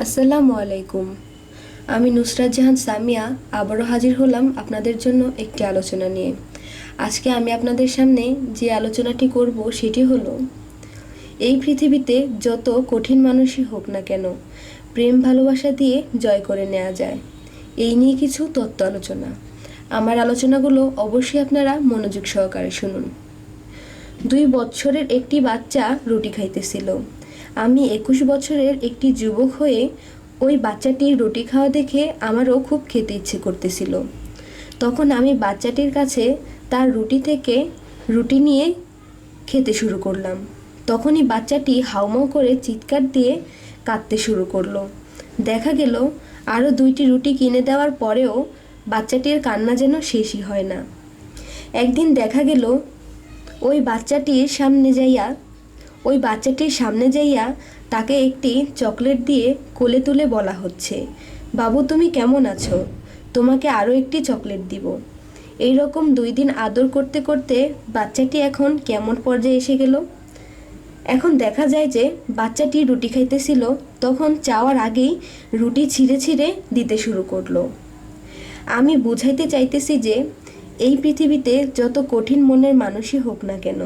আসসালামু আলাইকুম। আমি নুসরাত জাহান সামিয়া আবারও হাজির হলাম আপনাদের জন্য একটি আলোচনা নিয়ে। আজকে আমি আপনাদের সামনে যে আলোচনাটি করব সেটি হলো, এই পৃথিবীতে যত কঠিন মানুষই হোক না কেন প্রেম ভালোবাসা দিয়ে জয় করে নেওয়া যায়। এই নিয়ে কিছু তত্ত্ব আলোচনা। আমার আলোচনাগুলো অবশ্যই আপনারা মনোযোগ সহকারে শুনুন। 2 বছরের একটি বাচ্চা রুটি খাইতেছিল। আমি 21 বছরের একটি যুবক হয়ে ওই বাচ্চাটির রুটি খাওয়া দেখে আমারও খুব খেতে ইচ্ছে করতেছিল। তখন আমি বাচ্চাটির কাছে তার রুটি থেকে রুটি নিয়ে খেতে শুরু করলাম। তখনই বাচ্চাটি হাউমাউ করে চিৎকার দিয়ে কাঁদতে শুরু করলো। দেখা গেল আরও 2টি রুটি কিনে দেওয়ার পরেও বাচ্চাটির কান্না যেন শেষই হয় না। একদিন দেখা গেল ওই বাচ্চাটির সামনে যাইয়া তাকে একটি চকলেট দিয়ে কোলে তুলে বলা হচ্ছে, বাবু তুমি কেমন আছো, তোমাকে আরও একটি চকলেট দিব। এই রকম 2 দিন আদর করতে করতে বাচ্চাটি এখন কেমন পর্যায়ে এসে গেল। এখন দেখা যায় যে বাচ্চাটি রুটি খাইতেছিল, তখন চাওয়ার আগেই রুটি ছিঁড়ে ছিঁড়ে দিতে শুরু করলো। আমি বুঝাইতে চাইতেছি যে এই পৃথিবীতে যত কঠিন মনের মানুষই হোক না কেন,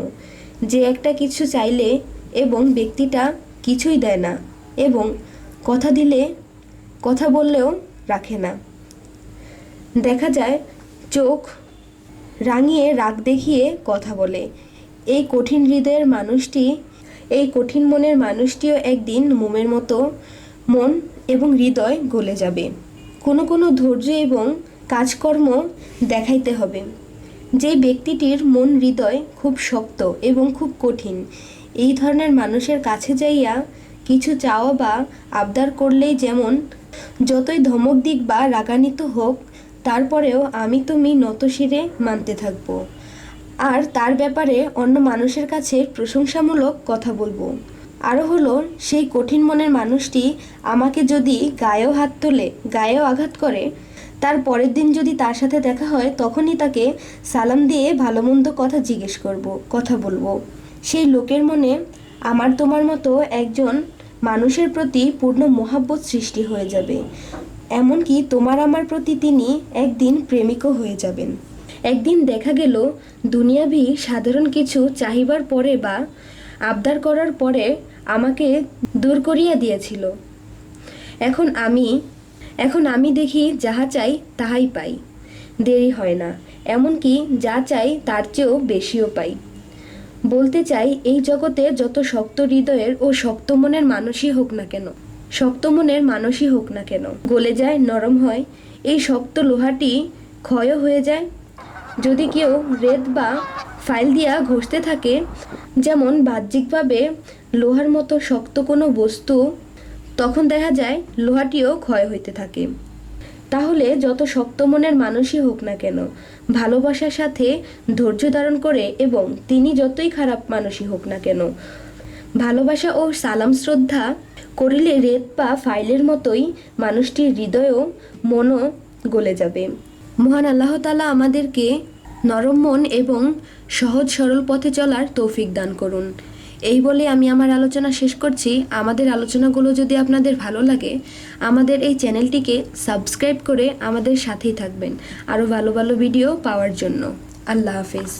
যে একটা কিছু চাইলে এবং ব্যক্তিটা কিছুই দেয় না এবং কথা বললেও রাখে না। দেখা যায় চোখ রাঙিয়ে রাগ দেখিয়ে কথা বলে। এই কঠিন মনের মানুষটিও একদিন মোমের মতো মন এবং হৃদয় গলে যাবে। কোনো ধৈর্য এবং কাজকর্ম দেখাইতে হবে। যে ব্যক্তিটির মন হৃদয় খুব শক্ত এবং খুব কঠিন, এই ধরনের মানুষের কাছে যাইয়া কিছু চাওয়া বা আবদার করলেই যেমন যতই ধমক দিক বা রাগান্বিত হোক, তারপরেও আমি তুমি নতশিরে মানতে থাকব আর তার ব্যাপারে অন্য মানুষের কাছে প্রশংসামূলক কথা বলবো। আরও হলো, সেই কঠিন মনের মানুষটি আমাকে যদি গায়েও হাত তোলে, গায়েও আঘাত করে, তার পরের দিন যদি তার সাথে দেখা হয় তখনই তাকে সালাম দিয়ে ভালো মন্দ কথা বলবো। সেই লোকের মনে আমার তোমার মতো একজন মানুষের প্রতি পূর্ণ মহাব্বত সৃষ্টি হয়ে যাবে। এমনকি তোমার আমার প্রতি তিনি একদিন প্রেমিকও হয়ে যাবেন। একদিন দেখা গেল দুনিয়াবি সাধারণ কিছু চাহিবার পরে বা আবদার করার পরে আমাকে দূর করিয়া দিয়েছিল। এখন আমি দেখি যাহা চাই তাহাই পাই, দেরি হয় না, এমনকি যা চাই তার চেয়েও বেশিও পাই। বলতে চাই, এই জগতে যত শক্ত হৃদয়ের ও শক্ত মনের মানুষই হোক না কেন গলে যায়, নরম হয়। এই শক্ত লোহাটি ক্ষয় হয়ে যায়। যদি কেউ রেত বা ফাইল দিয়া ঘষতে থাকে, যেমন বাহ্যিকভাবে লোহার মতো শক্ত কোনো বস্তু, তখন দেখা যায় লোহাটিও ক্ষয় হইতে থাকে। তাহলে যত শক্ত মনের মানুষই হোক না কেন ভালোবাসার সাথে ধৈর্য ধারণ করে, এবং তিনি যতই খারাপ মানুষই হোক না কেন ভালোবাসা ও সালাম শ্রদ্ধা করিলে রেত বা ফাইলের মতোই মানুষটির হৃদয়ও মনও গলে যাবে। মহান আল্লাহ তাআলা আমাদেরকে নরম মন এবং সহজ সরল পথে চলার তৌফিক দান করুন। এই বলে আমি আমার আলোচনা শেষ করছি। আমাদের আলোচনাগুলো যদি আপনাদের ভালো লাগে, আমাদের এই চ্যানেলটিকে সাবস্ক্রাইব করে আমাদের সাথেই থাকবেন আরও ভালো ভালো ভিডিও পাওয়ার জন্য। আল্লাহ হাফেজ।